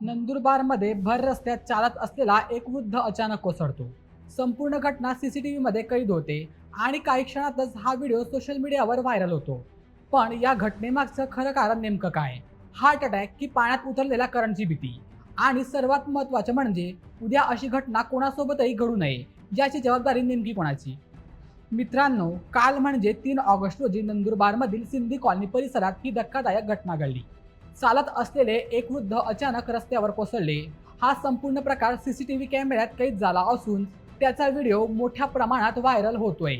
नंदुरबारमध्ये भर रस्त्यात चालत असलेला एक वृद्ध अचानक कोसळतो. संपूर्ण घटना सीसीटीव्हीमध्ये कैद होते आणि काही क्षणातच हा व्हिडिओ सोशल मीडियावर व्हायरल होतो. पण या घटनेमागचं खरं कारण नेमकं काय? हार्ट अटॅक की पाण्यात उतरलेल्या करंटची भीती? आणि सर्वात महत्त्वाचं म्हणजे उद्या अशी घटना कोणासोबतही घडू नये याची जबाबदारी नेमकी कोणाची? मित्रांनो, काल म्हणजे 3 ऑगस्ट रोजी नंदुरबारमधील सिंधी कॉलनी परिसरात ही धक्कादायक घटना घडली. चालत असलेले एक वृद्ध अचानक रस्त्यावर कोसळले. हा संपूर्ण प्रकार सीसीटीव्ही कॅमेऱ्यात कैद झाला असून त्याचा व्हिडिओ मोठ्या प्रमाणात व्हायरल होतोय.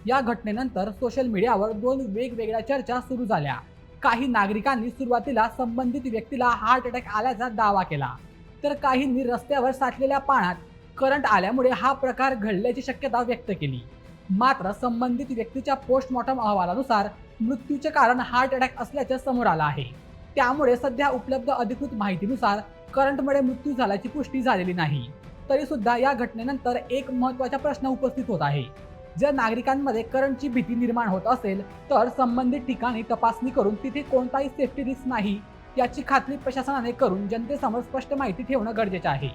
या घटनेनंतर सोशल मीडियावर 2 वेगवेगळ्या चर्चा सुरू झाल्या. काही नागरिकांनी सुरुवातीला संबंधित व्यक्तीला हार्ट अटॅक आल्याचा दावा केला, तर काहींनी रस्त्यावर साठलेल्या पाण्यात करंट आल्यामुळे हा प्रकार घडल्याची शक्यता व्यक्त केली. मात्र संबंधित व्यक्तीच्या पोस्टमॉर्टम अहवालानुसार मृत्यूचे कारण हार्ट अटॅक असल्याचे समोर आलं आहे. त्यामुळे सध्या उपलब्ध अधिकृत माहितीनुसार करंटमुळे मृत्यू झाल्याची पुष्टी झालेली नाही. तरी सुद्धा या घटनेनंतर एक महत्त्वाचा प्रश्न उपस्थित होत आहे. जर नागरिकांमध्ये करंटची भीती निर्माण होत असेल तर संबंधित ठिकाणी तपासणी करून तिथे कोणताही सेफ्टी रिस्क नाही याची खात्री प्रशासनाने करून जनतेसमोर स्पष्ट माहिती ठेवणं गरजेचं आहे.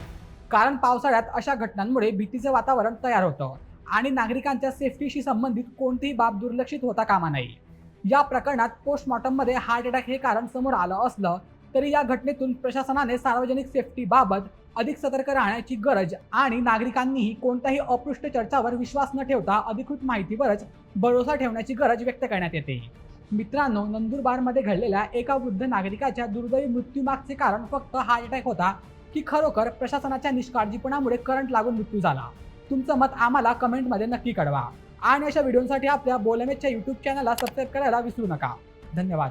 कारण पावसाळ्यात अशा घटनांमुळे भीतीचं वातावरण तयार होतं आणि नागरिकांच्या सेफ्टीशी संबंधित कोणतीही बाब दुर्लक्षित होता कामा नये. या प्रकरणात पोस्टमॉर्टममध्ये हार्ट अटॅक हे कारण समोर आलं असलं तरी या घटनेतून प्रशासनाने सार्वजनिक सेफ्टीबाबत अधिक सतर्क राहण्याची गरज आणि नागरिकांनीही कोणत्याही अपृष्ट चर्चावर विश्वास न ठेवता अधिकृत माहितीवरच भरोसा ठेवण्याची गरज व्यक्त करण्यात येते. मित्रांनो, नंदुरबारमध्ये घडलेल्या एका वृद्ध नागरिकाच्या दुर्दैवी मृत्यूमागचे कारण फक्त हार्ट अटॅक होता की खरोखर प्रशासनाच्या निष्काळजीपणामुळे करंट लागून मृत्यू झाला? तुमचं मत आम्हाला कमेंटमध्ये नक्की कळवा आणि अशा व्हिडिओसाठी आपल्या बोलमेच्या यूट्यूब चॅनलला सबस्क्राईब करायला विसरू नका. धन्यवाद.